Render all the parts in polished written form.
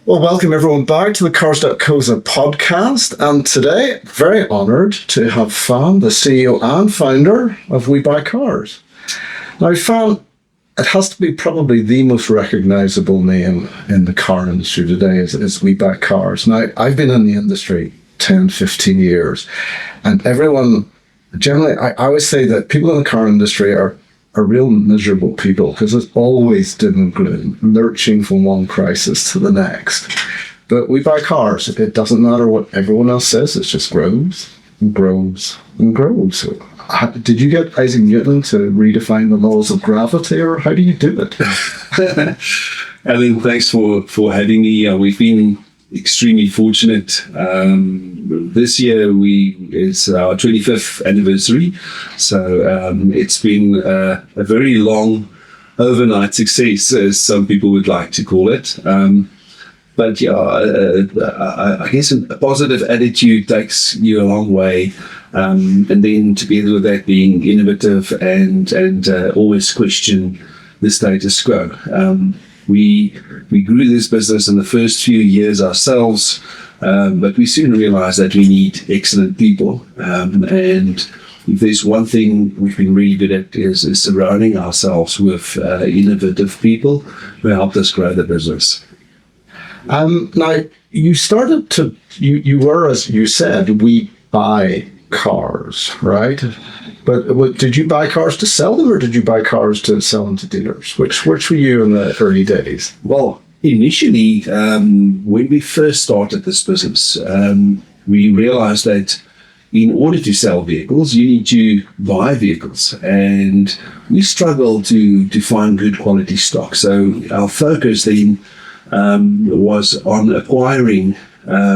Well, welcome everyone back to the Cars.co.za podcast. And today, very honoured to have Faan, the CEO and founder of WeBuyCars. Now, Faan, it has to be probably the most recognisable name in the car industry today is WeBuyCars. Now, I've been in the industry 10, 15 years, and everyone, generally, I always say that people in the car industry are real miserable people because it's always doom and gloom, lurching from one crisis to the next. But we buy cars. It doesn't matter what everyone else says. It just grows and grows and grows. So, did you get Isaac Newton to redefine the laws of gravity, or how do you do it? Alan, thanks for having me. We've been extremely fortunate. This year it's our 25th anniversary, so it's been a very long overnight success, as some people would like to call it. But I guess a positive attitude takes you a long way, and then together with that, being innovative and always question the status quo. We grew this business in the first few years ourselves, but we soon realized that we need excellent people. And if there's one thing we've been really good at is surrounding ourselves with innovative people who helped us grow the business. Now, you were, as you said, we buy cars, right? But did you buy cars to sell them, or did you buy cars to sell them to dealers? Which were you in the early days? Well, initially, when we first started this business, we realized that in order to sell vehicles, you need to buy vehicles, and we struggled to find good quality stock. So our focus then was on acquiring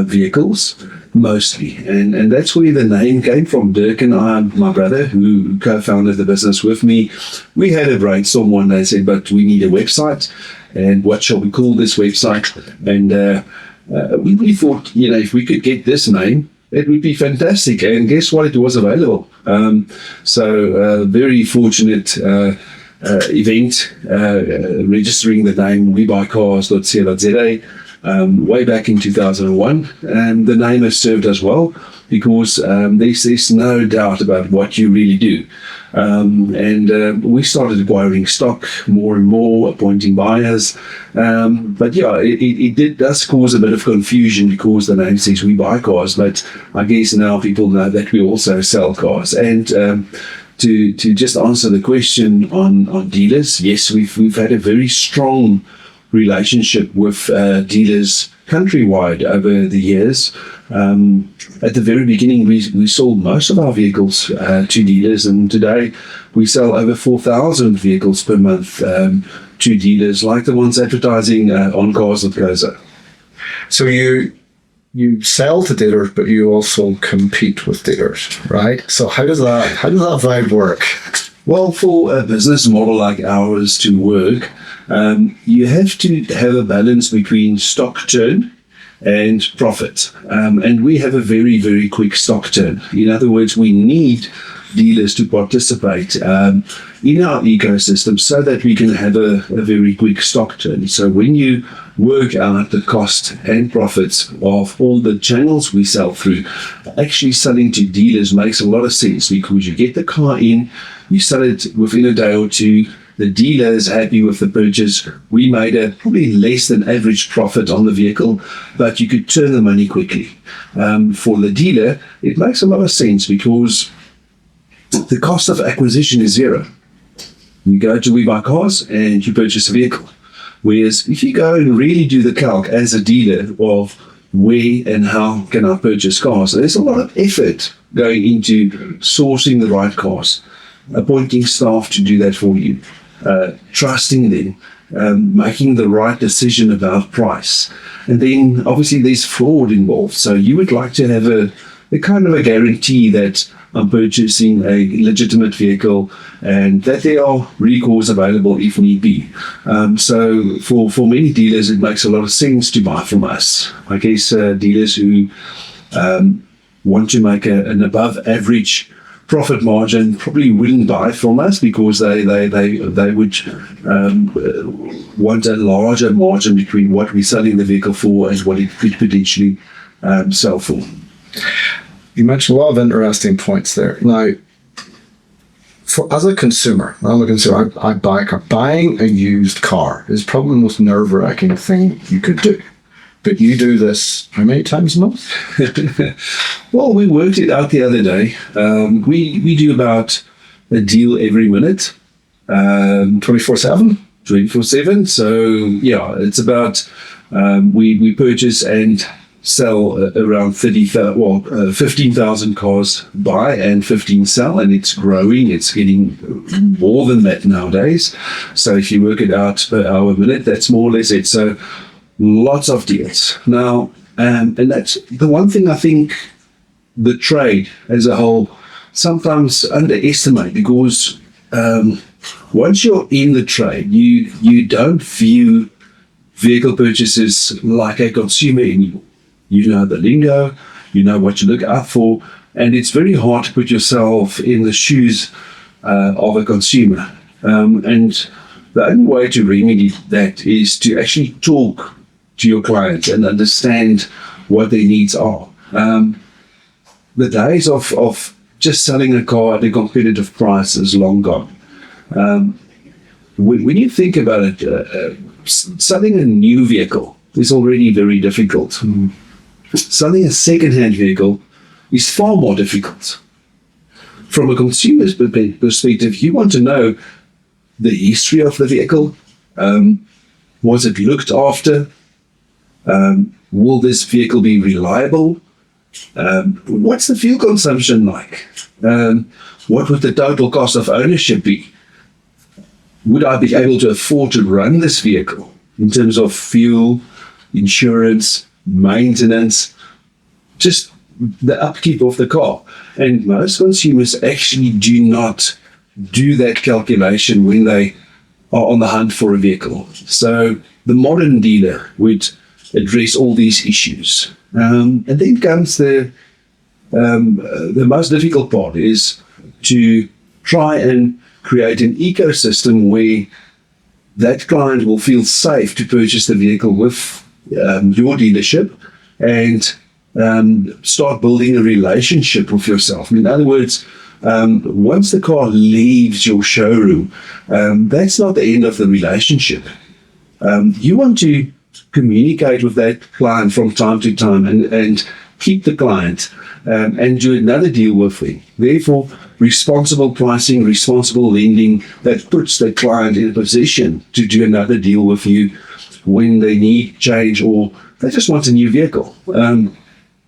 vehicles mostly, and that's where the name came from. Dirk and I, my brother, who co-founded the business with me, we had a brainstorm one day and said, but we need a website, and what shall we call this website? And we thought, if we could get this name, it would be fantastic. And guess what? It was available. So very fortunate event, registering the name WeBuyCars.co.za way back in 2001, and the name has served us well because there's no doubt about what you really do. And we started acquiring stock more and more, appointing buyers. But yeah, it does cause a bit of confusion because the name says We Buy Cars, but I guess now people know that we also sell cars. And to just answer the question on dealers, yes, we've had a very strong relationship with dealers countrywide over the years. At the very beginning, we sold most of our vehicles to dealers, and today we sell over 4,000 vehicles per month to dealers like the ones advertising on Cars.co.za. So you sell to dealers, but you also compete with dealers, right? So how does that vibe work? Well, for a business model like ours to work, you have to have a balance between stock turn and profit. And we have a very, very quick stock turn. In other words, we need dealers to participate in our ecosystem so that we can have a very quick stock turn. So when you work out the cost and profits of all the channels we sell through, actually selling to dealers makes a lot of sense because you get the car in, you sell it within a day or two, the dealer is happy with the purchase. We made a probably less than average profit on the vehicle, but you could turn the money quickly. For the dealer, it makes a lot of sense because the cost of acquisition is zero. You go to WeBuyCars and you purchase a vehicle. Whereas if you go and really do the calc as a dealer of where and how can I purchase cars, there's a lot of effort going into sourcing the right cars, appointing staff to do that for you, trusting them, making the right decision about price. And then obviously there's fraud involved. So you would like to have a kind of a guarantee that I'm purchasing a legitimate vehicle and that there are recourse available if need be. So for many dealers, it makes a lot of sense to buy from us. I guess dealers who want to make an above average profit margin probably wouldn't buy from us because they would want a larger margin between what we're selling the vehicle for and what it could potentially sell for. You mentioned a lot of interesting points there. Now, as a consumer, I buy a car. Buying a used car is probably the most nerve-wracking thing you could do. But you do this how many times a month? Well, we worked it out the other day. We do about a deal every minute. 24/7? 24/7. So, yeah, it's about, we purchase and sell around 15,000 cars buy and 15 sell, and it's growing. It's getting more than that nowadays. So if you work it out per hour a minute, that's more or less it. So lots of deals. Now, and that's the one thing I think the trade as a whole sometimes underestimate, because once you're in the trade, you don't view vehicle purchases like a consumer anymore. You know the lingo, you know what you look out for, and it's very hard to put yourself in the shoes of a consumer. And the only way to remedy that is to actually talk to your clients and understand what their needs are. The days of just selling a car at a competitive price is long gone. When you think about it, selling a new vehicle is already very difficult. Selling a second-hand vehicle is far more difficult. From a consumer's perspective, you want to know the history of the vehicle. Was it looked after? Will this vehicle be reliable? What's the fuel consumption like? What would the total cost of ownership be? Would I be able to afford to run this vehicle in terms of fuel, insurance, maintenance, just the upkeep of the car? And most consumers actually do not do that calculation when they are on the hunt for a vehicle. So the modern dealer would address all these issues. And then comes the most difficult part, is to try and create an ecosystem where that client will feel safe to purchase the vehicle with your dealership, and start building a relationship with yourself. In other words, once the car leaves your showroom, that's not the end of the relationship. You want to communicate with that client from time to time and keep the client and do another deal with him. Therefore, responsible pricing, responsible lending, that puts the client in a position to do another deal with you when they need change or they just want a new vehicle.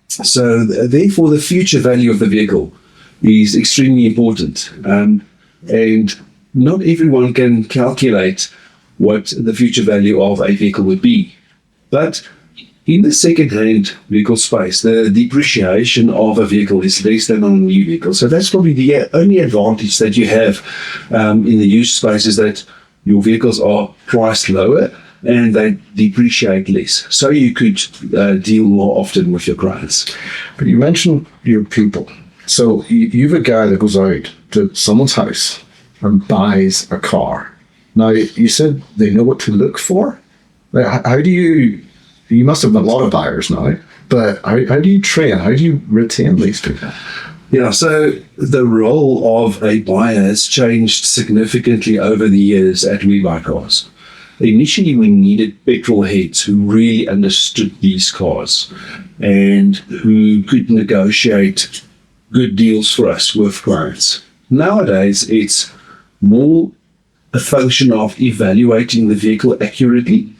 So therefore, the future value of the vehicle is extremely important. And not everyone can calculate what the future value of a vehicle would be. But in the second-hand vehicle space, the depreciation of a vehicle is less than on a new vehicle. So that's probably the only advantage that you have in the used space, is that your vehicles are priced lower and they depreciate less. So you could deal more often with your clients. But you mentioned your people. So you've a guy that goes out to someone's house and buys a car. Now, you said they know what to look for. How do you must have a lot of buyers now, but how do you train? How do you retain these people? Yeah, so the role of a buyer has changed significantly over the years at WeBuyCars. Initially, we needed petrol heads who really understood these cars and who could negotiate good deals for us with clients. Nowadays, it's more a function of evaluating the vehicle accurately,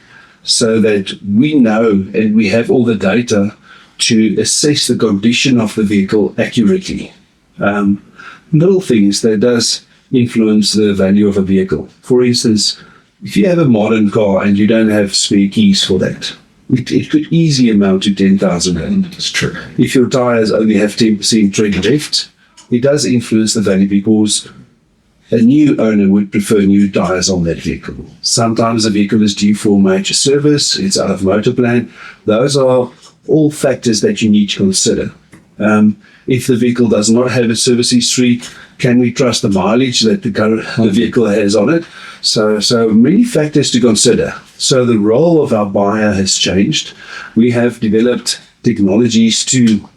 so that we know and we have all the data to assess the condition of the vehicle accurately. Little things that does influence the value of a vehicle. For instance, if you have a modern car and you don't have spare keys for that, it could easily amount to 10,000 rand. That's true. If your tires only have 10% tread left, it does influence the value, because a new owner would prefer new tires on that vehicle. Sometimes the vehicle is due for major service, it's out of motor plan. Those are all factors that you need to consider. If the vehicle does not have a service history, can we trust the mileage that the vehicle has on it? So many factors to consider. So the role of our buyer has changed. We have developed technologies to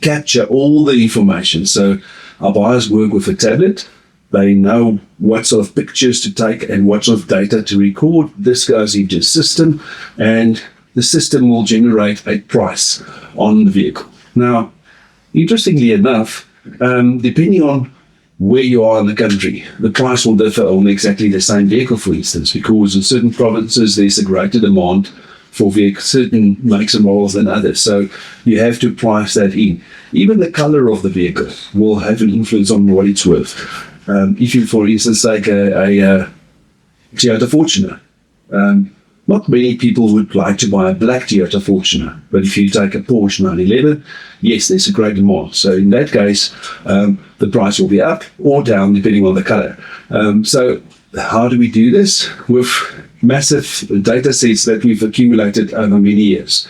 capture all the information. So our buyers work with a tablet. They know what sort of pictures to take and what sort of data to record. This goes into a system, and the system will generate a price on the vehicle. Now, interestingly enough, depending on where you are in the country, the price will differ on exactly the same vehicle, for instance, because in certain provinces there's a greater demand for vehicles, certain makes and models than others. So you have to price that in. Even the color of the vehicle will have an influence on what it's worth. If you, for instance, take a Toyota Fortuner, not many people would like to buy a black Toyota Fortuner, but if you take a Porsche 911, yes, there's a great demand. So in that case, the price will be up or down depending on the color. So how do we do this? With massive data sets that we've accumulated over many years.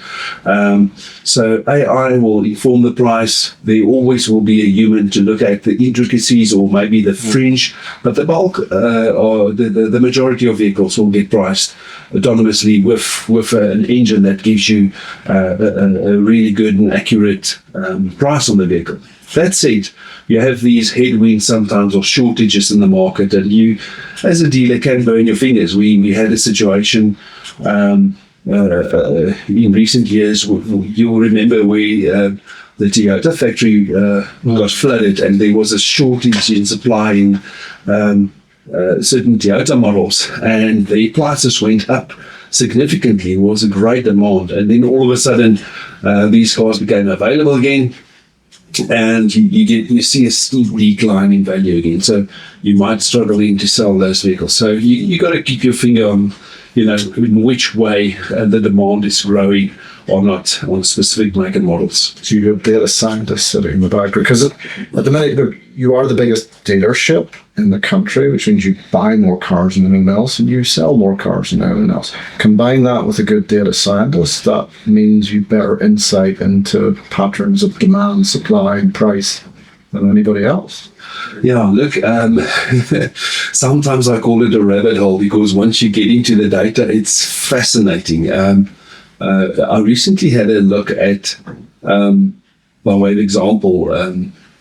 So AI will inform the price. There always will be a human to look at the intricacies or maybe the fringe, but the bulk or the majority of vehicles will get priced autonomously with an engine that gives you a really good and accurate price on the vehicle. That said, you have these headwinds sometimes or shortages in the market, and you, as a dealer, can burn your fingers. We had a situation in recent years. You'll remember where the Toyota factory got flooded, and there was a shortage in supplying certain Toyota models, and the prices went up significantly. It was a great demand, and then all of a sudden, these cars became available again. And you see a steep decline in value again. So you might struggle to sell those vehicles. So you got to keep your finger on, in which way the demand is growing or not on specific make and models. So you have data scientists sitting in the back, because at the minute you are the biggest dealership in the country, which means you buy more cars than anyone else and you sell more cars than anyone else. Combine that with a good data scientist, that means you better insight into patterns of demand, supply, and price than anybody else. Yeah, look, sometimes I call it a rabbit hole, because once you get into the data, it's fascinating. I recently had a look at, by way of example,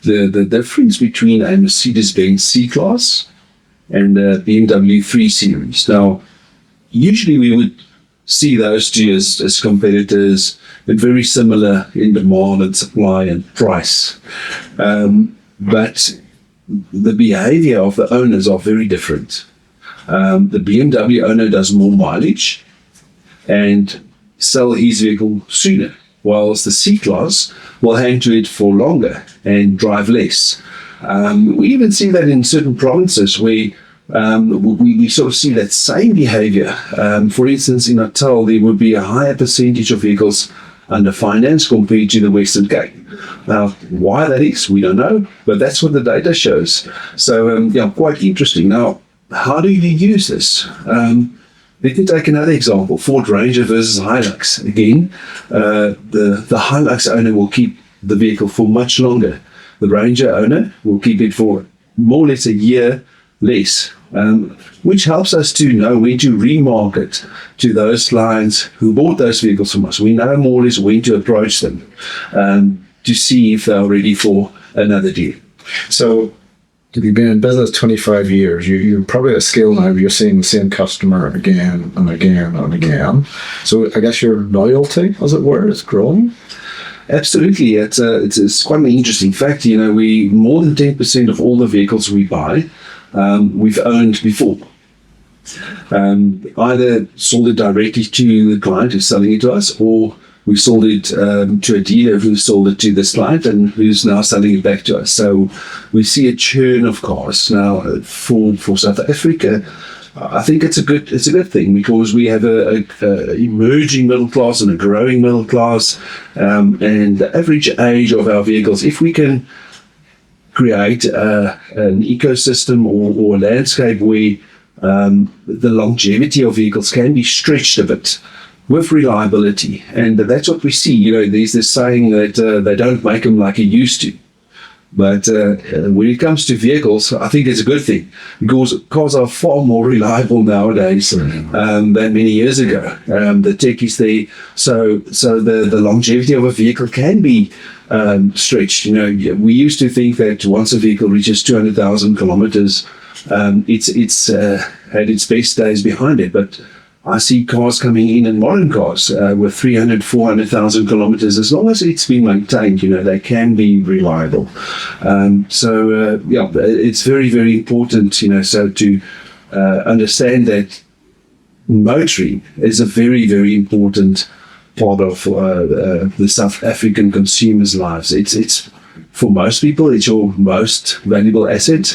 the difference between a Mercedes-Benz C-Class and a BMW 3 Series. Now, usually we would see those two as competitors, but very similar in demand and supply and price. But the behavior of the owners are very different. The BMW owner does more mileage and sell his vehicle sooner, whilst the C-Class will hang to it for longer and drive less. We even see that in certain provinces where we sort of see that same behavior. For instance, in Natal, there would be a higher percentage of vehicles under finance compared to the Western Cape. Now, why that is, we don't know, but that's what the data shows. So, quite interesting. Now, how do you use this? Let me take another example, Ford Ranger versus Hilux. Again, the Hilux owner will keep the vehicle for much longer. The Ranger owner will keep it for more or less a year less, which helps us to know when to remarket to those clients who bought those vehicles from us. We know more or less when to approach them to see if they're ready for another deal. So, you've been in business 25 years. You're probably at a scale now where you're seeing the same customer again and again and again. So I guess your loyalty, as it were, is growing. Absolutely. It's quite an interesting fact. We more than 10% of all the vehicles we buy, we've owned before. Either sold it directly to the client who's selling it to us, or we sold it to a dealer who sold it to this client and who's now selling it back to us. So we see a churn of cars now for South Africa. I think it's a good thing, because we have a emerging middle class and a growing middle class, and the average age of our vehicles, if we can create an ecosystem or a landscape where the longevity of vehicles can be stretched a bit, with reliability. And that's what we see. There's this saying that they don't make them like it used to. But when it comes to vehicles, I think it's a good thing, because cars are far more reliable nowadays than many years ago. The tech is there, so the longevity of a vehicle can be stretched. We used to think that once a vehicle reaches 200,000 kilometers, it's had its best days behind it. But I see cars coming in modern cars with 300, 400,000 kilometers. As long as it's been maintained, they can be reliable. It's very, very important, so to understand that motoring is a very, very important part of the South African consumers' lives. It's for most people, it's your most valuable asset,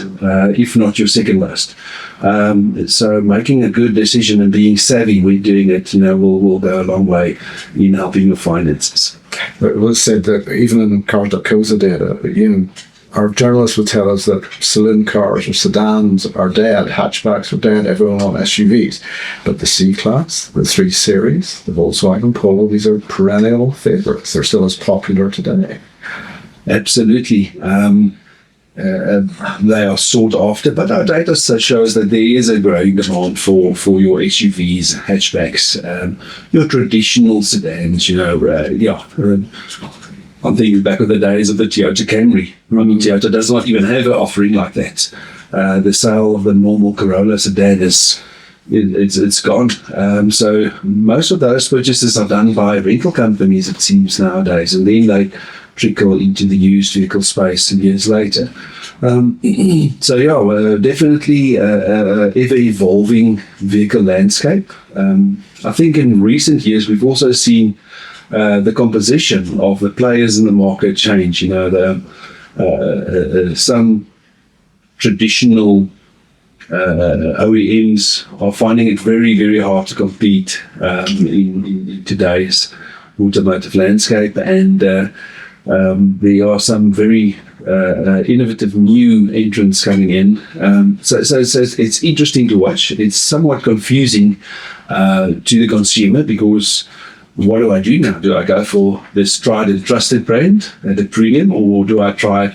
if not your second most. So making a good decision and being savvy when doing it, will go a long way in helping your finances. It was said that even in Cars.co.za data, our journalists would tell us that saloon cars or sedans are dead, hatchbacks are dead, everyone on SUVs. But the C-Class, the 3 Series, the Volkswagen Polo, these are perennial favourites. They're still as popular today. Absolutely. They are sought after, but our data shows that there is a growing demand for your SUVs, hatchbacks, your traditional sedans. I'm thinking back of the days of the Toyota Camry. Toyota does not even have an offering like that. The sale of the normal Corolla sedan it's gone. So most of those purchases are done by rental companies, it seems, nowadays, and then they trickle into the used vehicle space years later. Definitely ever-evolving vehicle landscape. I think in recent years we've also seen the composition of the players in the market change. Some traditional OEMs are finding it very, very hard to compete in today's automotive landscape, and there are some very innovative new entrants coming in. So it's interesting to watch. It's somewhat confusing to the consumer, because what do I do now? Do I go for this tried and trusted brand at a premium, or do I try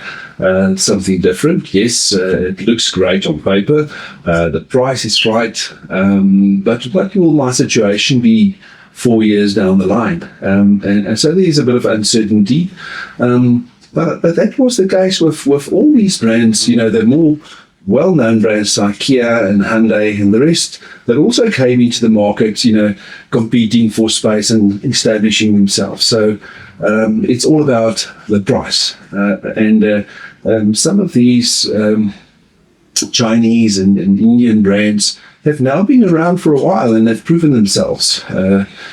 something different? Yes, it looks great on paper. The price is right. But what will my situation be 4 years down the line? And so there's a bit of uncertainty. But that was the case with all these brands, the more well-known brands like Kia and Hyundai and the rest that also came into the market, competing for space and establishing themselves. So it's all about the price. And some of these Chinese and Indian brands have now been around for a while and have proven themselves.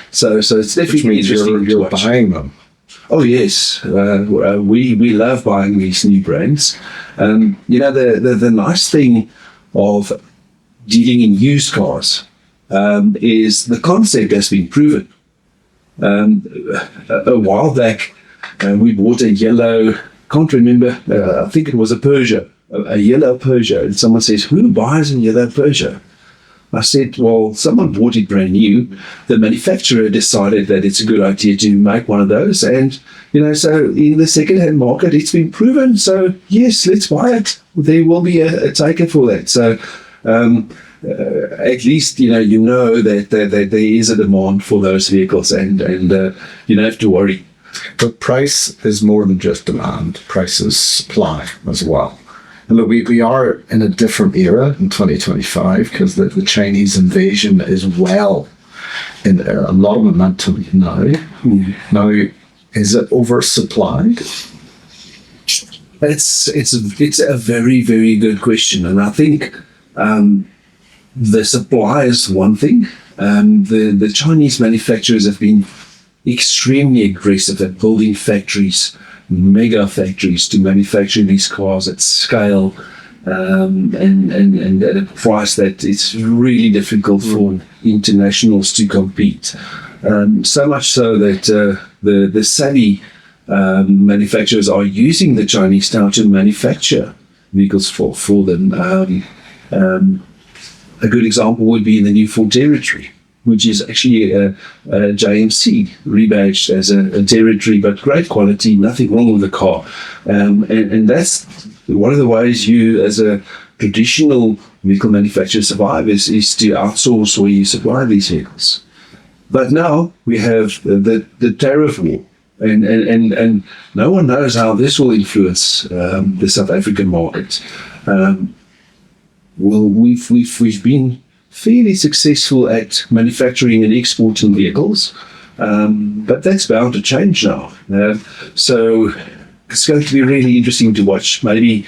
So it's definitely interesting to watch. Buying them. Oh yes, we love buying these new brands. The nice thing of dealing in used cars is the concept has been proven. A while back, we bought a yellow, can't remember, I think it was a Peugeot, a yellow Peugeot, and someone says, "Who buys a yellow Peugeot?" I said, well, someone bought it brand new. The manufacturer decided that it's a good idea to make one of those. And, so in the second-hand market, it's been proven. So, yes, let's buy it. There will be a taker for that. So, at least, you know that there is a demand for those vehicles, and you don't have to worry. But price is more than just demand. Price is supply as well. And look, we are in a different era in 2025, because the Chinese invasion is well in a lot of momentum now. Now, is it oversupplied? It's a very, very good question, and I think the supply is one thing. The Chinese manufacturers have been extremely aggressive at building factories, mega factories, to manufacture these cars at scale, and at a price that it's really difficult for internationals to compete. So much so that the savvy manufacturers are using the Chinese now to manufacture vehicles for them. A good example would be in the new Ford Territory. which is actually a JMC rebadged as a territory, but great quality, nothing wrong with the car. And that's one of the ways you, as a traditional vehicle manufacturer, survive is to outsource where you supply these vehicles. But now we have the tariff war, and no one knows how this will influence the South African market. Well, we've been fairly successful at manufacturing and exporting vehicles, but that's bound to change now. So it's going to be really interesting to watch. Maybe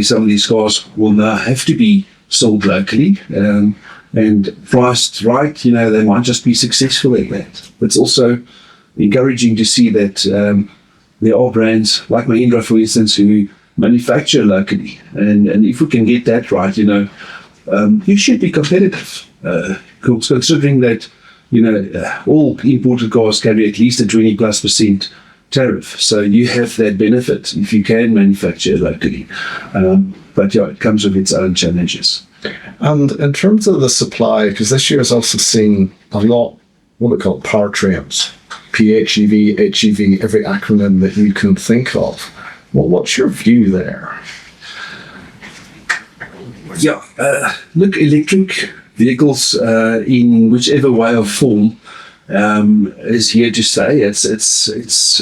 some of these cars will now have to be sold locally and priced right. They might just be successful at that. It's also encouraging to see that there are brands like Mahindra, for instance, who manufacture locally, and if we can get that right, you should be competitive. Considering that all imported cars carry at least a 20+% tariff, so you have that benefit if you can manufacture locally. But it comes with its own challenges. And in terms of the supply, because this year has also seen a lot, what we call powertrains, PHEV, HEV, every acronym that you can think of. Well, what's your view there? Look, electric vehicles in whichever way or form is here to stay. It's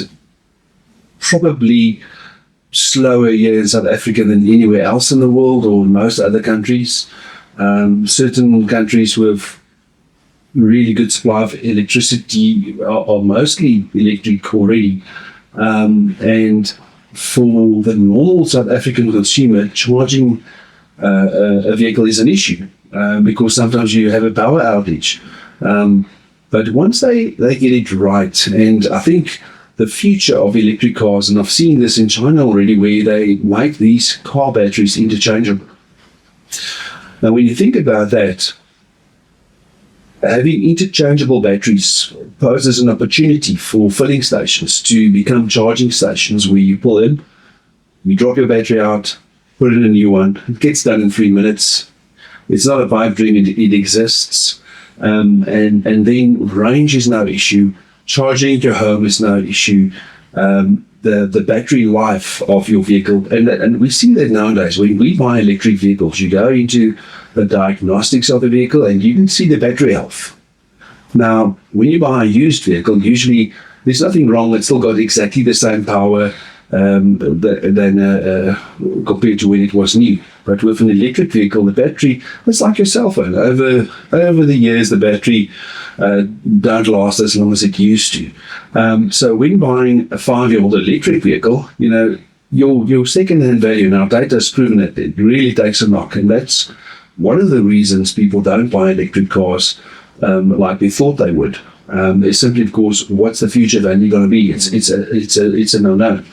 probably slower here in South Africa than anywhere else in the world or most other countries. Certain countries with really good supply of electricity are mostly electric already. And for the normal South African consumer, charging a vehicle is an issue because sometimes you have a power outage. But once they get it right, and I think the future of electric cars, and I've seen this in China already, where they make these car batteries interchangeable. Now, when you think about that, having interchangeable batteries poses an opportunity for filling stations to become charging stations where you pull in, you drop your battery out, put in a new one. It gets done in 3 minutes. It's not a pipe dream, it exists. And then range is no issue. Charging at your home is no issue. The battery life of your vehicle, and we see that nowadays. When we buy electric vehicles, you go into the diagnostics of the vehicle and you can see the battery health. Now, when you buy a used vehicle, usually there's nothing wrong. It's still got exactly the same power than compared to when it was new. But with an electric vehicle, the battery, it's like your cell phone. Over the years, the battery don't last as long as it used to. So when buying a 5-year-old electric vehicle, your second-hand value, now data has proven that it really takes a knock, and that's one of the reasons people don't buy electric cars like they thought they would. It's simply because what's the future value going to be? It's a no-no.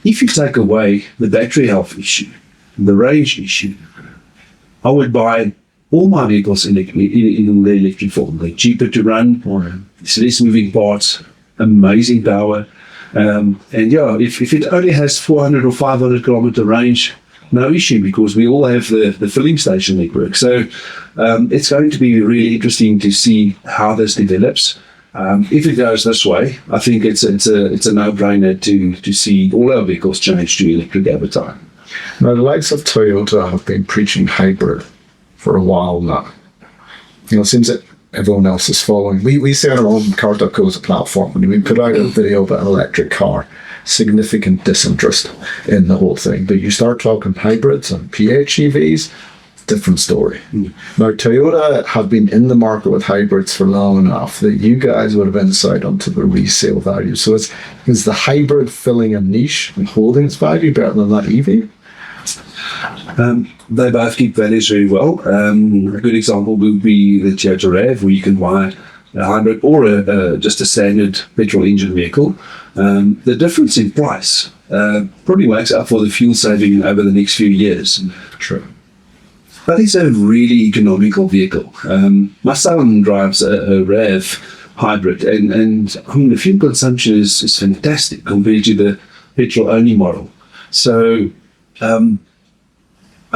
If you take away the battery health issue, the range issue, I would buy all my vehicles in the electric form. They're cheaper to run, it's less moving parts, amazing power. If it only has 400 or 500 kilometer range, no issue, because we all have the filling station network. So it's going to be really interesting to see how this develops. If it goes this way, I think it's a no-brainer to see all our vehicles change to electric over time. Now, the likes of Toyota have been preaching hybrid for a while now. It seems that everyone else is following. We see on our own Cars.co.za platform, when we put out a video about an electric car, significant disinterest in the whole thing. But you start talking hybrids and PHEVs, different story. Now, Toyota have been in the market with hybrids for long enough that you guys would have insight onto the resale value. So is the hybrid filling a niche and holding its value better than that EV? They both keep values very well. A good example would be the Toyota RAV, where you can buy a hybrid or just a standard petrol engine vehicle. The difference in price probably makes up for the fuel saving over the next few years. True. But it's a really economical vehicle. My son drives a RAV hybrid, and I mean, the fuel consumption is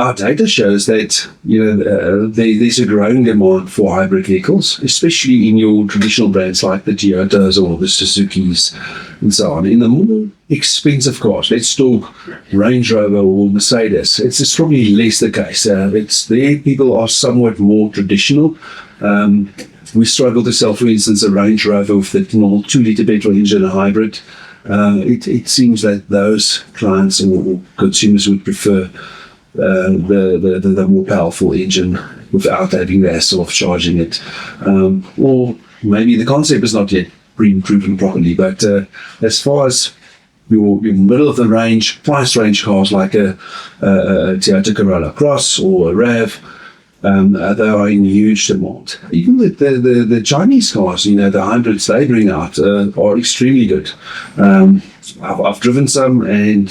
our data shows that there's a growing demand for hybrid vehicles, especially in your traditional brands like the Toyotas or the Suzukis and so on. In the more expensive cars, let's talk Range Rover or Mercedes, it's probably less the case. It's there people are somewhat more traditional. We struggle to sell, for instance, a Range Rover with the normal 2-litre petrol engine, a hybrid. It seems that those clients or consumers would prefer the more powerful engine without having the hassle of charging it. Or maybe the concept is not yet been proven properly, but as far as your middle of the range, price range cars like a Toyota Corolla Cross or a RAV, they are in huge demand. Even the Chinese cars, the hybrids they bring out are extremely good. I've driven some, and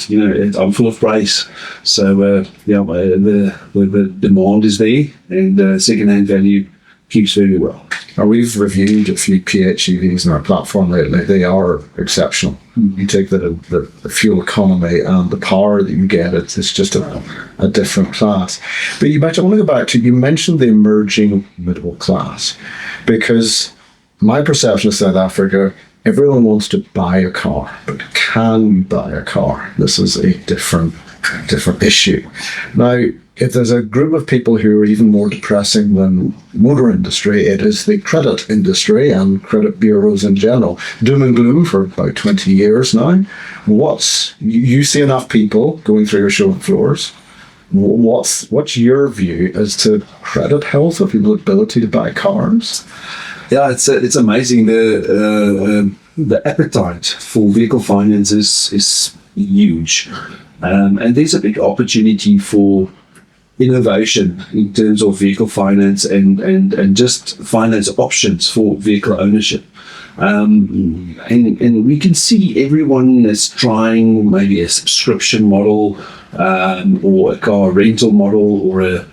I'm full of praise. So the demand is there, and second-hand value keeps very well. Now, we've reviewed a few PHEVs on our platform lately. They are exceptional. You take the fuel economy and the power that you get, it's just a different class. But I want to go back to, you mentioned the emerging middle class, because my perception of South Africa, everyone wants to buy a car, but can you buy a car? This is a different issue. Now, if there's a group of people who are even more depressing than motor industry, it is the credit industry and credit bureaus in general. Doom and gloom for about 20 years now. You see enough people going through your show floors. What's your view as to credit health of people's ability to buy cars? Yeah, it's amazing. The appetite for vehicle finance is huge, and there's a big opportunity for innovation in terms of vehicle finance and just finance options for vehicle ownership. And we can see everyone is trying maybe a subscription model, or a car rental model, or a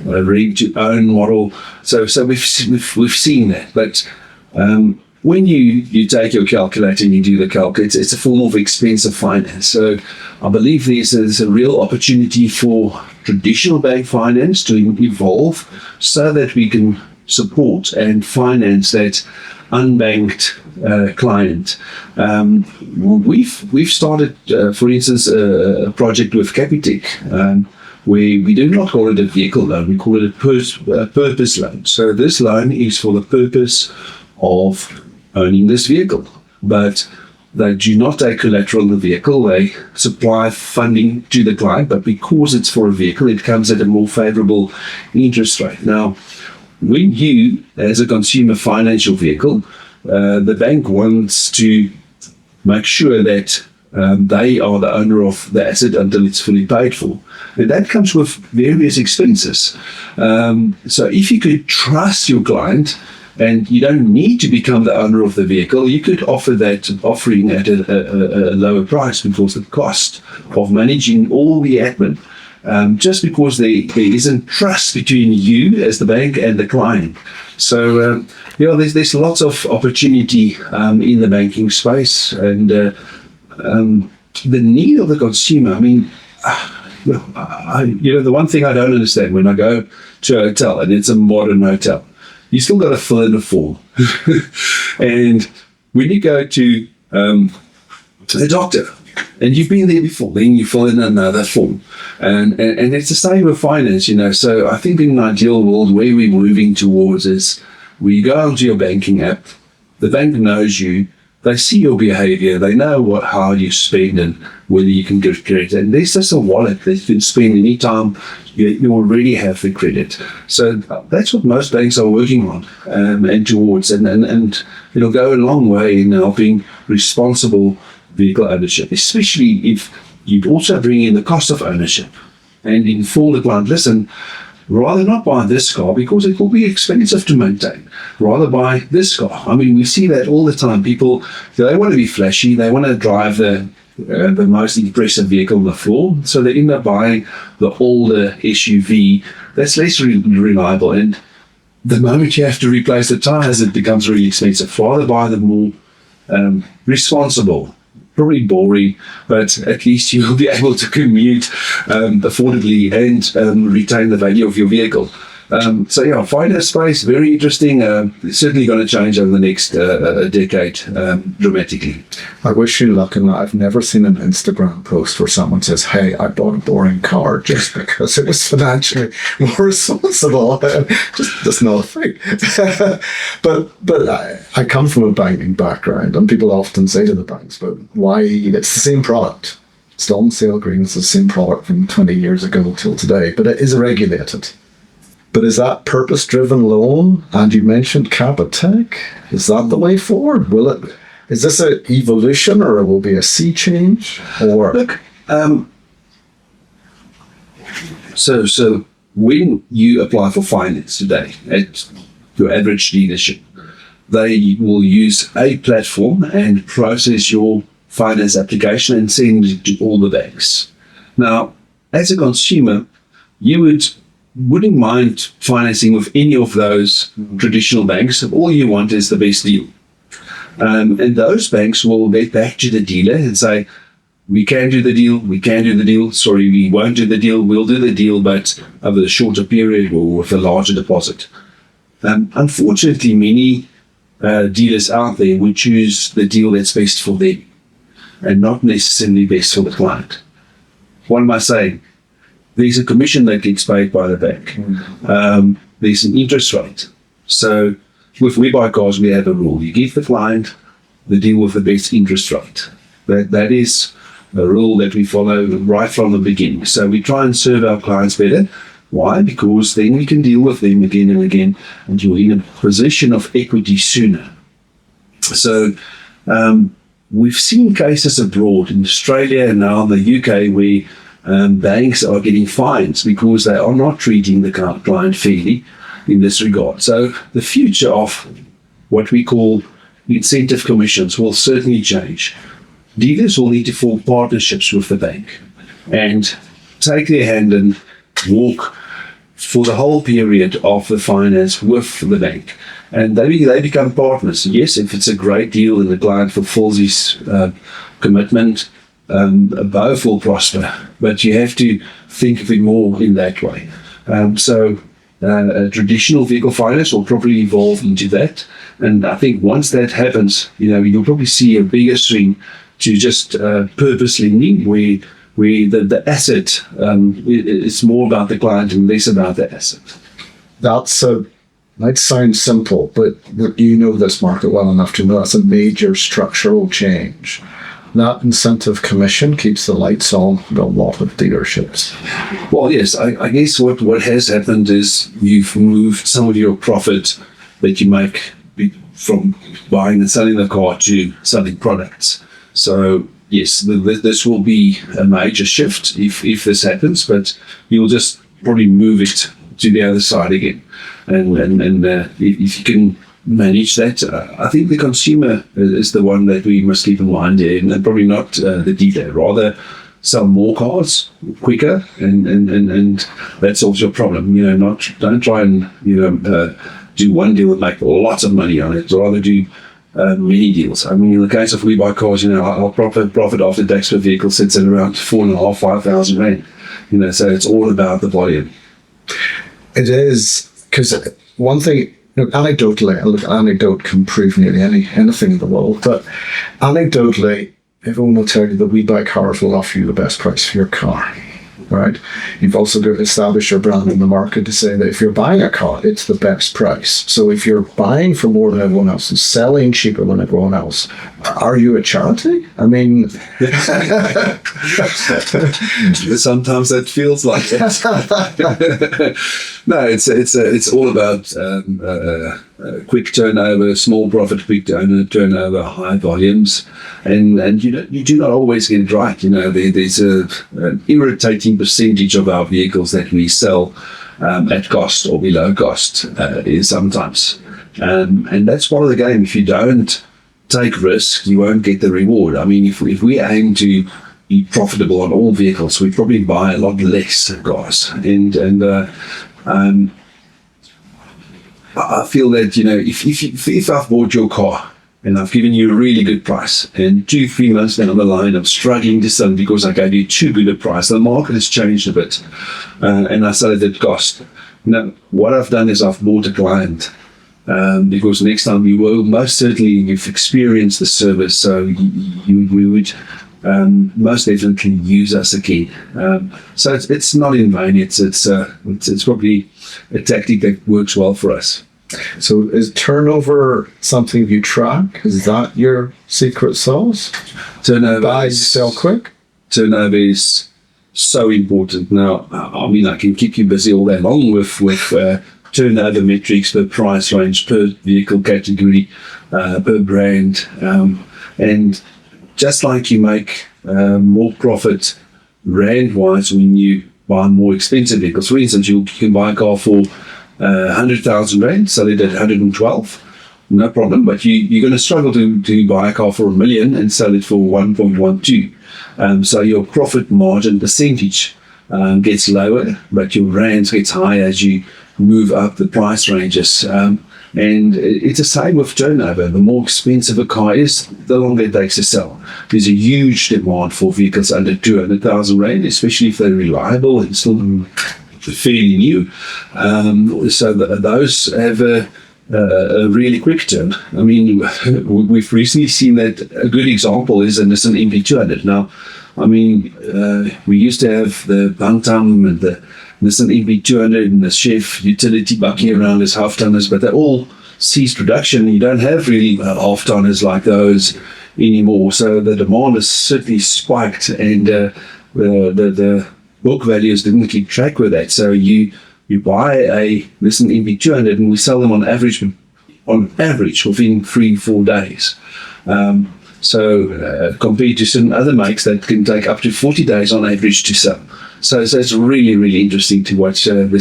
rent to own model. So we've seen that. But when you take your calculator and you do the calc, it's a form of expensive finance. So I believe there's a real opportunity for traditional bank finance to evolve so that we can support and finance that unbanked client. We've started, for instance, a project with Capitec, where we do not call it a vehicle loan, we call it a purpose loan. So this loan is for the purpose of owning this vehicle, but they do not take collateral in the vehicle. They supply funding to the client, but because it's for a vehicle, it comes at a more favorable interest rate. Now, when you, as a consumer, finance your vehicle, the bank wants to make sure that they are the owner of the asset until it's fully paid for. And that comes with various expenses. So if you could trust your client, and you don't need to become the owner of the vehicle, you could offer that offering at a lower price, because the cost of managing all the admin, just because there isn't trust between you as the bank and the client. So there's lots of opportunity in the banking space, and the need of the consumer. I mean, the one thing I don't understand when I go to a hotel and it's a modern hotel, you still got to fill in a form. And when you go to a doctor and you've been there before, then you fill in another form. And it's the same with finance, So I think in an ideal world, where we're moving towards is, we go onto your banking app, the bank knows you, they see your behavior, they know how you spend and whether you can give credit. And there's just a wallet that you can spend anytime you already have the credit. So that's what most banks are working on and towards. And it'll go a long way in helping responsible vehicle ownership, especially if you also bring in the cost of ownership and inform the client, listen, rather not buy this car because it will be expensive to maintain. Rather buy this car. I mean, we see that all the time. People, they want to be flashy. They want to drive the most impressive vehicle on the floor. So they end up buying the older SUV that's less reliable. And the moment you have to replace the tires, it becomes really expensive. Rather buy the more responsible probably boring, but at least you'll be able to commute affordably and retain the value of your vehicle. So yeah, finance space, very interesting. It's certainly going to change over the next decade dramatically. I wish you luck in that. I've never seen an Instagram post where someone says, "Hey, I bought a boring car just because it was financially more responsible." Just not a thing. but I come from a banking background, and people often say to the banks, "But why? It's the same product. It's on sale agreements, the same product from 20 years ago till today, but it is regulated." But is that purpose-driven loan? And you mentioned Capitec. Is that the way forward? Is this an evolution, or it will be a sea change? Or look, so when you apply for finance today at your average dealership, they will use a platform and process your finance application and send it to all the banks. Now, as a consumer, you wouldn't mind financing with any of those traditional banks. All you want is the best deal. And those banks will get back to the dealer and say, "We can do the deal, we can do the deal. Sorry, we won't do the deal. We'll do the deal, but over a shorter period or with a larger deposit." Unfortunately, many dealers out there would choose the deal that's best for them and not necessarily best for the client. What am I saying? There's a commission that gets paid by the bank. There's an interest rate. So with WeBuyCars, we have a rule. You give the client the deal with the best interest rate. That is a rule that we follow right from the beginning. So we try and serve our clients better. Why? Because then we can deal with them again and again, and you're in a position of equity sooner. So we've seen cases abroad in Australia and now in the UK where banks are getting fines because they are not treating the client fairly in this regard. So the future of what we call incentive commissions will certainly change. Dealers will need to form partnerships with the bank and take their hand and walk for the whole period of the finance with the bank. And they become partners. Yes, if it's a great deal and the client fulfills his commitment, both will prosper, but you have to think of it more in that way. Traditional vehicle finance will probably evolve into that, and I think once that happens, you'll probably see a bigger swing to just purpose lending, where the asset it's more about the client and less about the asset. Might sound simple, but you know this market well enough to know that's a major structural change. That incentive commission keeps the lights on in a lot of dealerships. Well, yes, I guess what has happened is you've moved some of your profit that you make from buying and selling the car to selling products. So yes, this will be a major shift if this happens, but you'll just probably move it to the other side again. And if you can manage that, I think the consumer is the one that we must keep in mind here, and probably not the dealer. Rather sell more cars quicker, and that solves your problem. Don't try and do one deal and make lots of money on it. Rather do many deals. I mean, in the case of WeBuyCars, our profit after tax per vehicle sits at around 4,500-5,000 rand. So it's all about the volume. It is, because one thing. Anecdotally, anecdote can prove nearly anything in the world, but anecdotally, everyone will tell you that WeBuyCars will offer you the best price for your car, right? You've also got to establish your brand in the market to say that if you're buying a car, it's the best price. So if you're buying for more than everyone else and selling cheaper than everyone else, are you a charity? I mean... Sometimes that feels like it. No, it's all about quick turnover, small profit, quick turnover, high volumes, and you do not always get it right. There's an irritating percentage of our vehicles that we sell at cost or below cost is sometimes, and that's part of the game. If you don't take risks, you won't get the reward. I mean, if we aim to be profitable on all vehicles, we probably buy a lot less cars. And I feel that if I've bought your car and I've given you a really good price. And 2-3 months down the line, I'm struggling to sell because I gave you too good a price. The market has changed a bit, and I sell it at cost. Now, what I've done is I've bought a client, because next time you will most certainly, you've experienced the service, so you would most definitely use us again. So it's not in vain. It's probably a tactic that works well for us. So is turnover something you track? Is that your secret sauce? Turnover, Buy, sell quick? Turnover is so important. Now, I mean, I can keep you busy all day long with turnover metrics per price range, per vehicle category, per brand, and just like you make more profit rand-wise when you buy more expensive vehicles. For instance, you can buy a car for 100,000 rand, sell it at 112, no problem. But you're going to struggle to buy a car for 1 million and sell it for 1.12. So your profit margin percentage gets lower, but your rands gets higher as you move up the price ranges. And it's the same with turnover. The more expensive a car is, the longer it takes to sell. There's a huge demand for vehicles under 200,000 rand, especially if they're reliable and still fairly new. So those have a really quick turn. I mean, we've recently seen that a good example is a Nissan MV200. Now, I mean, we used to have the Bantam and the Nissan MV200 and the Chef utility bucky around as half-tonners, but they all ceased production. You don't have really half-tonners like those anymore. So the demand has certainly spiked, and the book values didn't keep track with that. So you buy a Nissan MV200 and we sell them on average within 3-4 days. So compared to some other makes that can take up to 40 days on average to sell. So it's really, really interesting to watch the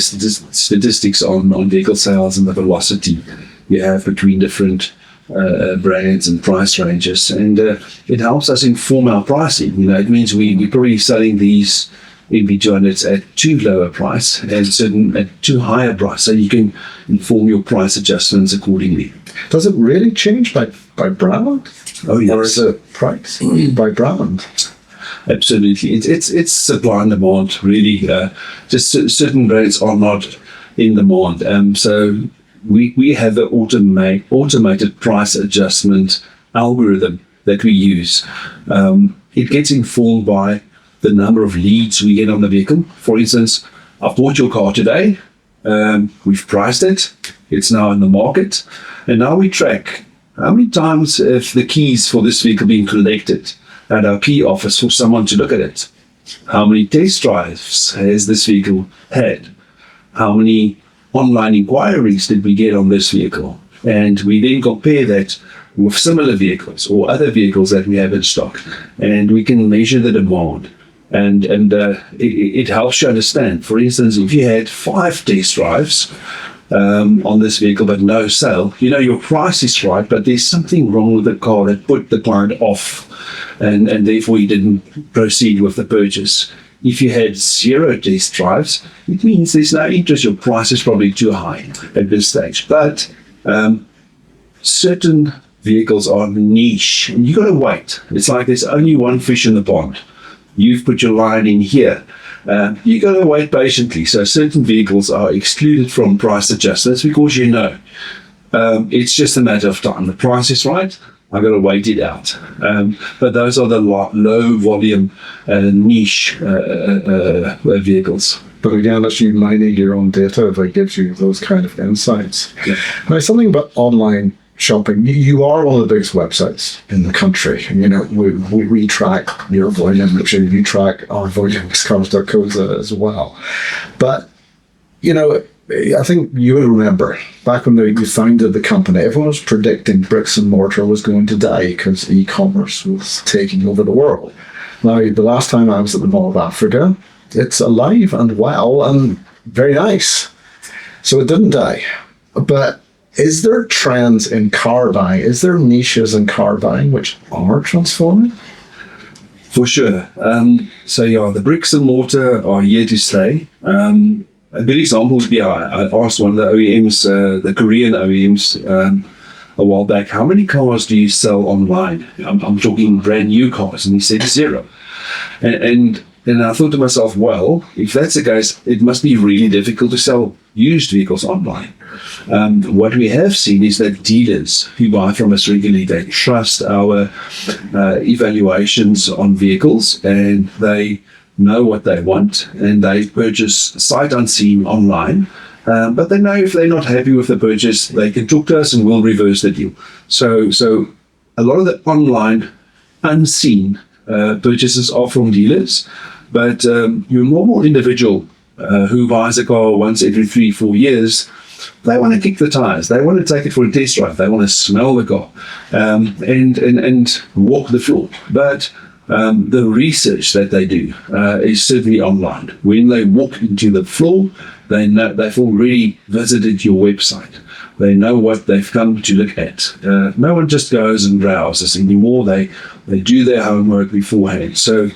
statistics on vehicle sales and the velocity you have between different brands and price ranges. And it helps us inform our pricing. You know, it means we're probably selling these MV200s at too low a price and certain at too high a price, so you can inform your price adjustments accordingly. Does it really change by brand? Oh yes. Or is it price by brand? Absolutely. It's supply and demand, really. Just certain brands are not in demand. So we have an automated price adjustment algorithm that we use. It gets informed by the number of leads we get on the vehicle. For instance, I bought your car today. We've priced it. It's now in the market. And now we track how many times have the keys for this vehicle been collected at our key office for someone to look at it. How many test drives has this vehicle had? How many online inquiries did we get on this vehicle? And we then compare that with similar vehicles or other vehicles that we have in stock. And we can measure the demand. And it helps you understand. For instance, if you had 5 test drives on this vehicle but no sale, you know your price is right, but there's something wrong with the car that put the client off, and therefore you didn't proceed with the purchase. If you had 0 test drives, it means there's no interest. Your price is probably too high at this stage. But certain vehicles are niche, and you got to wait. It's like there's only one fish in the pond. You've put your line in here. You got to wait patiently. So certain vehicles are excluded from price adjustments because it's just a matter of time. The price is right. I've got to wait it out. But those are the low volume niche vehicles. But again, it's you mining your own data that gives you those kind of insights. Yeah. Now, something about online shopping. You are one of the biggest websites in the country. You know, we track your volume. I'm sure you track our volume, Cars.co.za as well. But, you know, I think you will remember back when you founded the company, everyone was predicting bricks and mortar was going to die because e-commerce was taking over the world. Now, the last time I was at the Mall of Africa, it's alive and well and very nice. So it didn't die. But is there trends in car buying? Is there niches in car buying which are transforming? For sure. So yeah, the bricks and mortar are here to stay. A good example would be I asked one of the OEMs, the Korean OEMs, a while back, how many cars do you sell online? I'm talking brand new cars. And he said 0. And I thought to myself, well, if that's the case, it must be really difficult to sell used vehicles online. What we have seen is that dealers who buy from us regularly, they trust our evaluations on vehicles, and they know what they want, and they purchase sight unseen online. But they know if they're not happy with the purchase, they can talk to us and we'll reverse the deal. So a lot of the online unseen purchases are from dealers, but your normal individual who buys a car once every 3-4 years, they want to kick the tires. They want to take it for a test drive. They want to smell the car and walk the floor. But the research that they do is certainly online. When they walk into the floor, they know they've already visited your website. They know what they've come to look at. No one just goes and browses anymore. They do their homework beforehand. So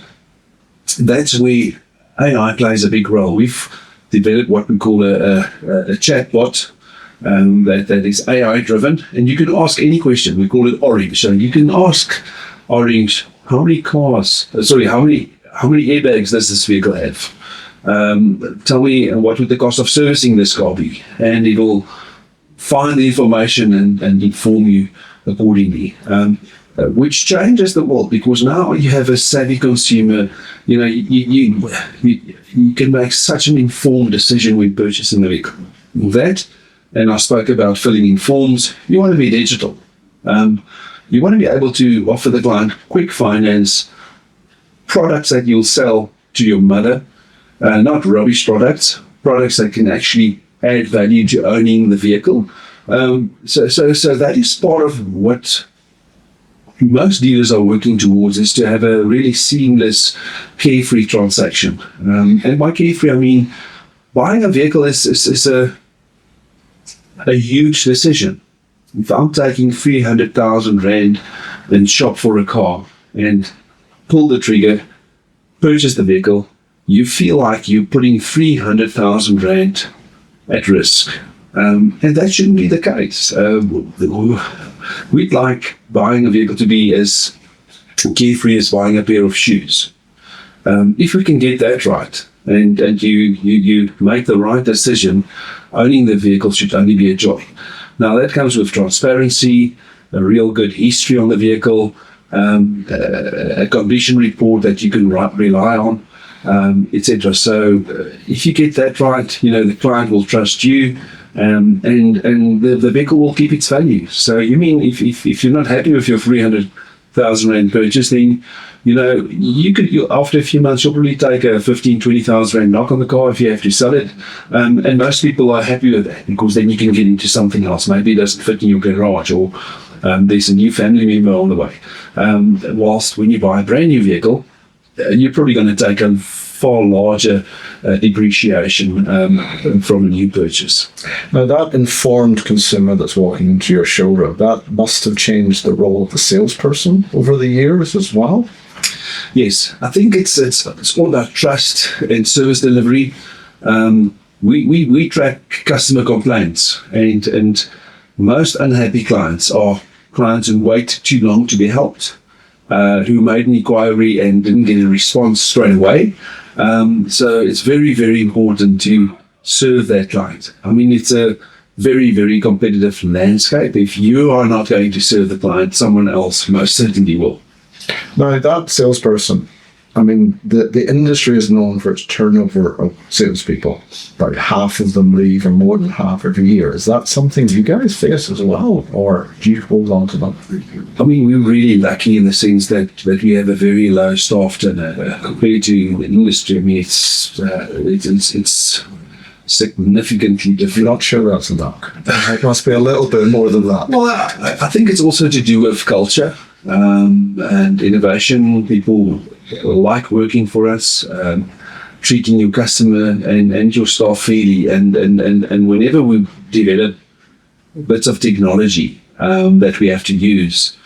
that's where AI plays a big role. We've developed what we call a chatbot that is AI driven, and you can ask any question. We call it Orange. So you can ask Orange, how many airbags does this vehicle have? Tell me what would the cost of servicing this car be, and it'll find the information and inform you accordingly. Which changes the world, because now you have a savvy consumer. You know, you can make such an informed decision when purchasing the vehicle. That, and I spoke about filling in forms. You want to be digital. You want to be able to offer the client quick finance, products that you'll sell to your mother, not rubbish products that can actually add value to owning the vehicle. So that is part of what most dealers are working towards, is to have a really seamless, carefree transaction. And by carefree, I mean buying a vehicle is a huge decision. If I'm taking 300,000 Rand and shop for a car and pull the trigger, purchase the vehicle, you feel like you're putting 300,000 Rand at risk. And that shouldn't be the case. We'd like buying a vehicle to be as carefree as buying a pair of shoes. If we can get that right, and you make the right decision, owning the vehicle should only be a joy. Now that comes with transparency, a real good history on the vehicle, a condition report that you can rely on, etc. So if you get that right, you know, the client will trust you. And the vehicle will keep its value. So you mean if you're not happy with your 300,000 Rand purchase, then you know you after a few months you'll probably take a 15,000-20,000 Rand knock on the car if you have to sell it. And most people are happy with that, because then you can get into something else. Maybe it doesn't fit in your garage, or there's a new family member on the way. Whilst when you buy a brand new vehicle, you're probably going to take a far larger depreciation from a new purchase. Now, that informed consumer that's walking into your showroom, that must have changed the role of the salesperson over the years as well. Yes, I think it's all about trust and service delivery. We track customer complaints, and most unhappy clients are clients who wait too long to be helped, who made an inquiry and didn't get a response straight away. So it's very, very important to serve that client. I mean, it's a very, very competitive landscape. If you are not going to serve the client, someone else most certainly will. Now, that salesperson, I mean, the industry is known for its turnover of salespeople. About half of them leave, or more than half every year. Is that something you guys face as well, or do you hold on to that? I mean, we're really lucky in the sense that we have a very low staff turnover compared to the industry. I mean, it's significantly different. I'm not sure that's enough. It must be a little bit more than that. Well, I think it's also to do with culture and innovation. People like working for us, treating your customer and your staff fairly, and whenever we develop bits of technology that we have to use,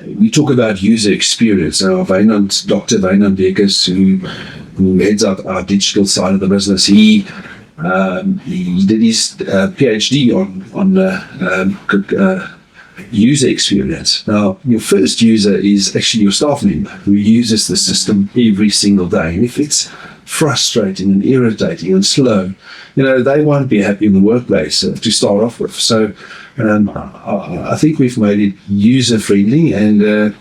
we talk about user experience. Now, Dr. Wynand Bekes, who heads up our digital side of the business, he did his PhD on user experience. Now, your first user is actually your staff member who uses the system every single day. And if it's frustrating and irritating and slow, they won't be happy in the workplace to start off with. So I think we've made it user friendly, and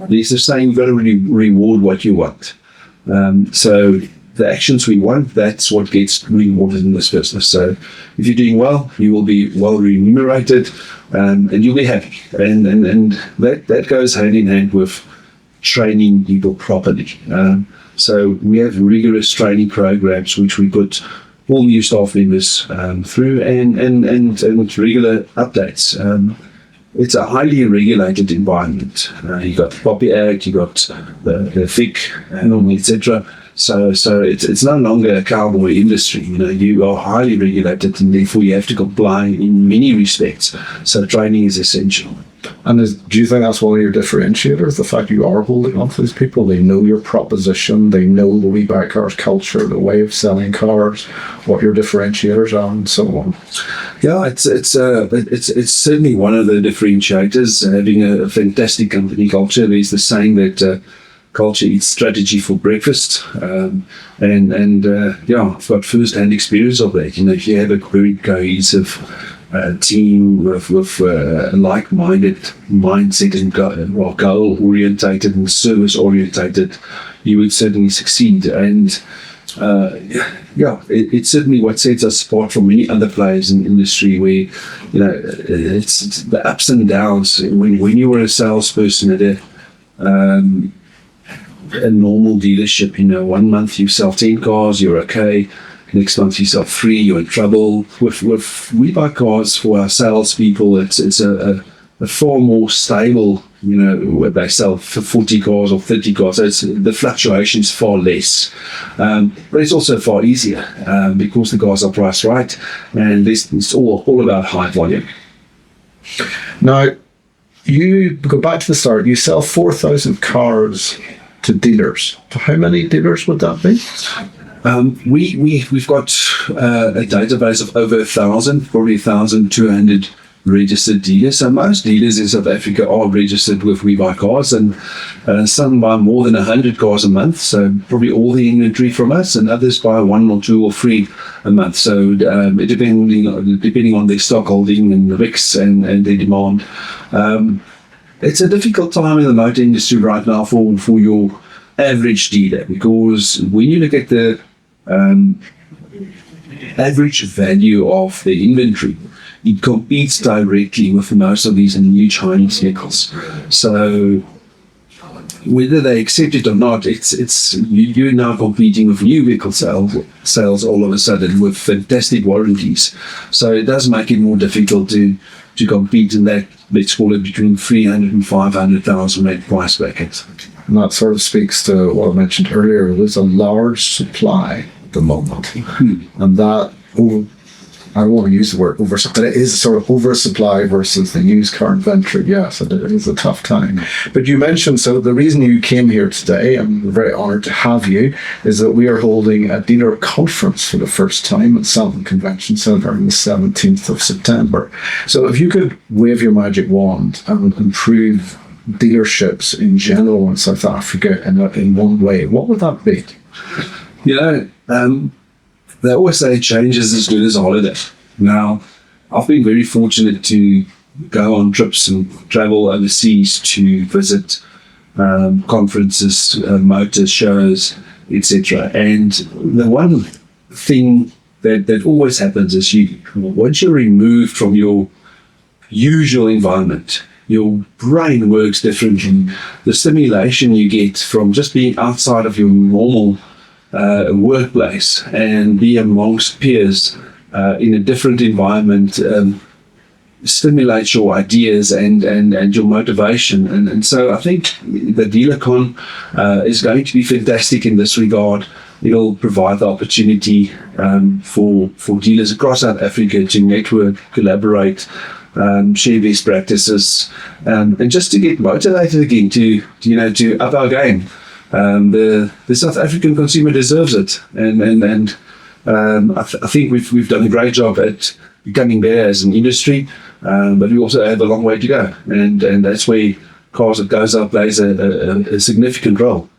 there's a saying, you've got to really reward what you want. So the actions we want, that's what gets rewarded in this business. So if you're doing well, you will be well remunerated, and you'll be happy. And that goes hand in hand with training people properly. So we have rigorous training programs which we put all new staff members through, and regular updates. It's a highly regulated environment. You got the Poppy Act, you got the FIC, etc. So it's no longer a cowboy industry. You are highly regulated, and therefore you have to comply in many respects. So training is essential. And do you think that's one of your differentiators? The fact you are holding on to these people, they know your proposition, they know the WeBuyCars culture, the way of selling cars, what your differentiators are, and so on. Yeah, it's certainly one of the differentiators. Having a fantastic company culture. There's the saying that culture eats strategy for breakfast, and I've got first-hand experience of that. If you have a very cohesive team with a like-minded mindset and goal-orientated and service-orientated, you would certainly succeed. And it's certainly what sets us apart from many other players in the industry, where it's the ups and downs. When you were a salesperson at a normal dealership, 1 month you sell 10 cars, you're okay. Next month you sell 3, you're in trouble. With WeBuyCars, for our salespeople, it's a far more stable, where they sell for 40 cars or 30 cars. So the fluctuation is far less. But it's also far easier because the cars are priced right, and it's all about high volume. Now, you go back to the start, you sell 4,000 cars to dealers. How many dealers would that be? We've got a database of over 1,000, probably 1,200 registered dealers. So most dealers in South Africa are registered with WeBuyCars, and some buy more than 100 cars a month. So probably all the inventory from us, and others buy 1 or 2 or 3 a month. So depending on their stock holding and the mix and their demand. It's a difficult time in the motor industry right now for your average dealer, because when you look at the average value of the inventory, it competes directly with most of these new Chinese vehicles. So whether they accept it or not, you're now competing with new vehicle sales all of a sudden with fantastic warranties. So it does make it more difficult to compete in that, let's call it, between 300 and 500,000 rand price bracket. And that sort of speaks to what I mentioned earlier. There's a large supply at the moment. And that, I don't want to use the word oversupply, but it is sort of oversupply versus the used car inventory. Yes, it is a tough time. But you mentioned, so the reason you came here today, and we're very honored to have you, is that we are holding a dealer conference for the first time at Selton Convention Centre on the 17th of September. So if you could wave your magic wand and improve dealerships in general in South Africa in one way, what would that be? They always say change is as good as a holiday. Now, I've been very fortunate to go on trips and travel overseas to visit conferences, motor shows, etc. And the one thing that always happens is once you're removed from your usual environment, your brain works differently. The stimulation you get from just being outside of your normal workplace and be amongst peers in a different environment stimulates your ideas and your motivation. And so I think the DealerCon is going to be fantastic in this regard. It'll provide the opportunity for dealers across South Africa to network, collaborate, share best practices, and just to get motivated again to up our game. The South African consumer deserves it, and I think we've done a great job at becoming better as an industry. but we also have a long way to go, and that's where Cars.co.za plays a significant role.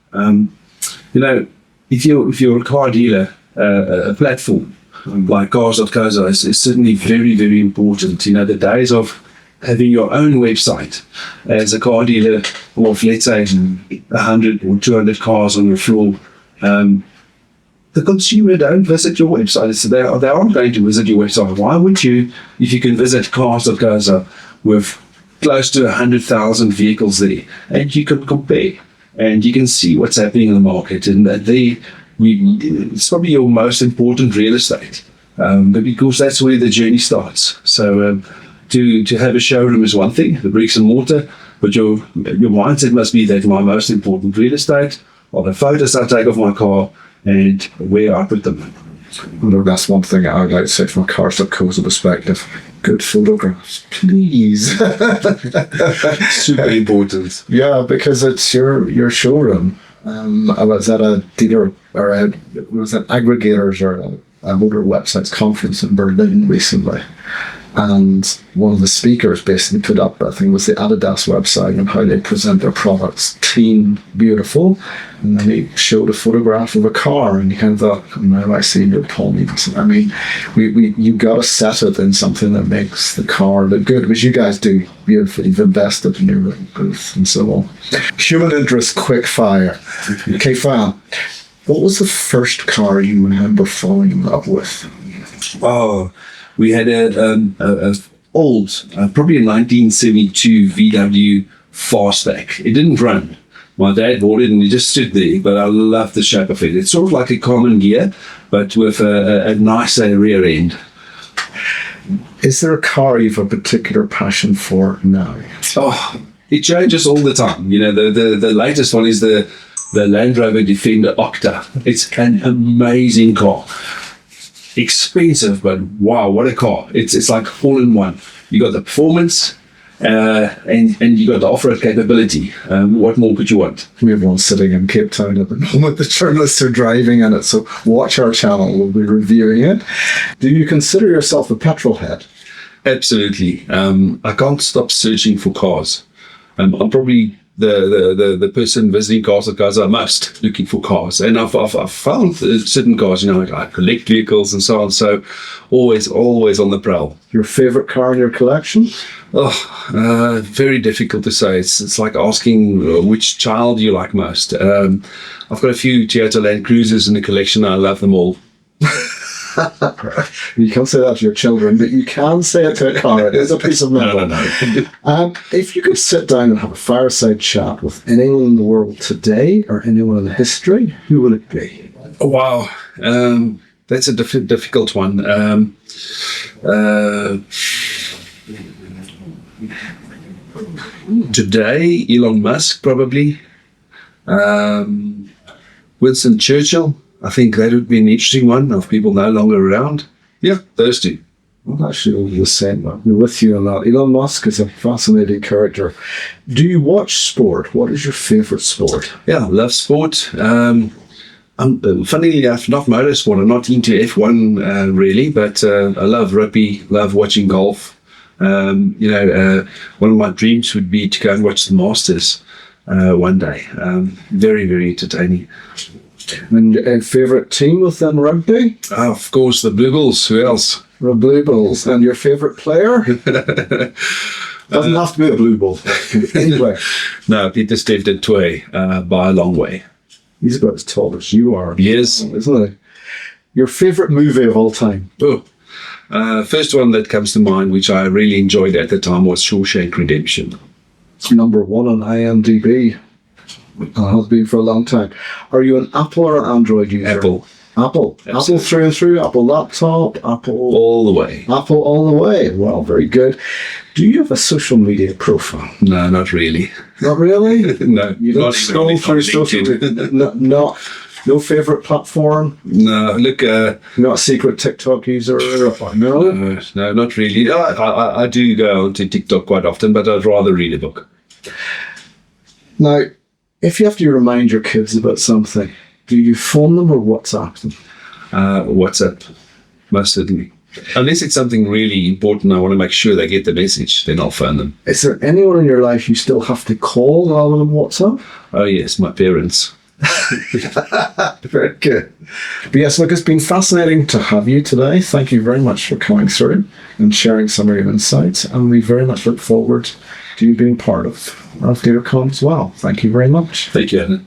If you're a car dealer, a platform like Cars.co.za is certainly very, very important. The days of having your own website as a car dealer of, let's say, 100 or 200 cars on your floor, the consumer don't visit your website. So they aren't going to visit your website. Why would you, if you can visit Cars.co.za with close to 100,000 vehicles there, and you can compare and you can see what's happening in the market, and it's probably your most important real estate, but because that's where the journey starts. So to have a showroom is one thing, the bricks and mortar, but your mindset must be that my most important real estate are the photos I take of my car and where I put them. Well, that's one thing I would like to say from a Cars.co.za perspective. Good photographs, please. Super important. Yeah, because it's your showroom. I was at a dealer or was it aggregators or a motor websites conference in Berlin recently, and one of the speakers basically put up, I think it was the Adidas website, and how they present their products, clean, beautiful, and then he showed a photograph of a car, and you kind of thought, now I see your ponies. I mean, you got to set it in something that makes the car look good, which you guys do beautifully. You've invested in your booth and so on. Human interest, quick fire. Okay, Faan, what was the first car you remember falling in love with? Oh, we had a old, probably a 1972 VW Fastback. It didn't run. My dad bought it and it just stood there, but I love the shape of it. It's sort of like a common gear, but with a nicer rear end. Is there a car you've a particular passion for now? Oh, it changes all the time. The latest one is the Land Rover Defender Octa. It's an amazing car. Expensive, but wow, what a car. It's like all in one. You got the performance and you got the off-road capability. What more could you want? We have one sitting in Cape Town at the moment. The journalists are driving in it, so watch our channel. We'll be reviewing it. Do you consider yourself a petrol head? Absolutely. I can't stop searching for cars. I'm probably the person visiting Cars.co.za most, looking for cars, and I've found certain cars. I collect vehicles and so on. So always on the prowl. Your favorite car in your collection? Oh, very difficult to say. It's like asking which child you like most. I've got a few Toyota Land Cruisers in the collection. I love them all. You can't say that to your children, but you can say it to a car. It is a piece of metal. No. If you could sit down and have a fireside chat with anyone in the world today or anyone in history, who would it be? Oh, wow. That's a difficult one. Today, Elon Musk, probably. Winston Churchill. I think that would be an interesting one of people no longer around. Yeah, those two. Well, actually, the same. I'm with you on that. Elon Musk is a fascinating character. Do you watch sport? What is your favourite sport? Yeah, I love sport. I'm funnily enough, not motorsport. I'm not into F1 really, but I love rugby, love watching golf. One of my dreams would be to go and watch the Masters one day. Very, very entertaining. And a favourite team within rugby? Oh, of course, the Blue Bulls. Who else? The Blue Bulls. And your favourite player? Doesn't have to be a Blue Bull. Anyway. No, Peter Steve did Tway by a long way. He's about as tall as you are. Yes. Isn't he? Your favourite movie of all time? Oh, first one that comes to mind, which I really enjoyed at the time, was Shawshank Redemption. Number 1 on IMDb. Has been for a long time. Are you an Apple or an Android user? Apple. Apple. Absolutely. Apple through and through. Apple laptop. Apple all the way. Apple all the way. Well, very good. Do you have a social media profile? No, not really. Not really? No. You don't scroll through social media? No favourite platform? No. Look. Not a secret TikTok user? No, not really. I do go onto TikTok quite often, but I'd rather read a book. Now, if you have to remind your kids about something, do you phone them or WhatsApp them? WhatsApp, most certainly. Unless it's something really important, I want to make sure they get the message, then I'll phone them. Is there anyone in your life you still have to call rather than WhatsApp? Oh, yes, my parents. Very good. But yes, look, it's been fascinating to have you today. Thank you very much for coming through and sharing some of your insights. And we very much look forward to you being part of DealerCon as well. Thank you very much. Thank you, Anna.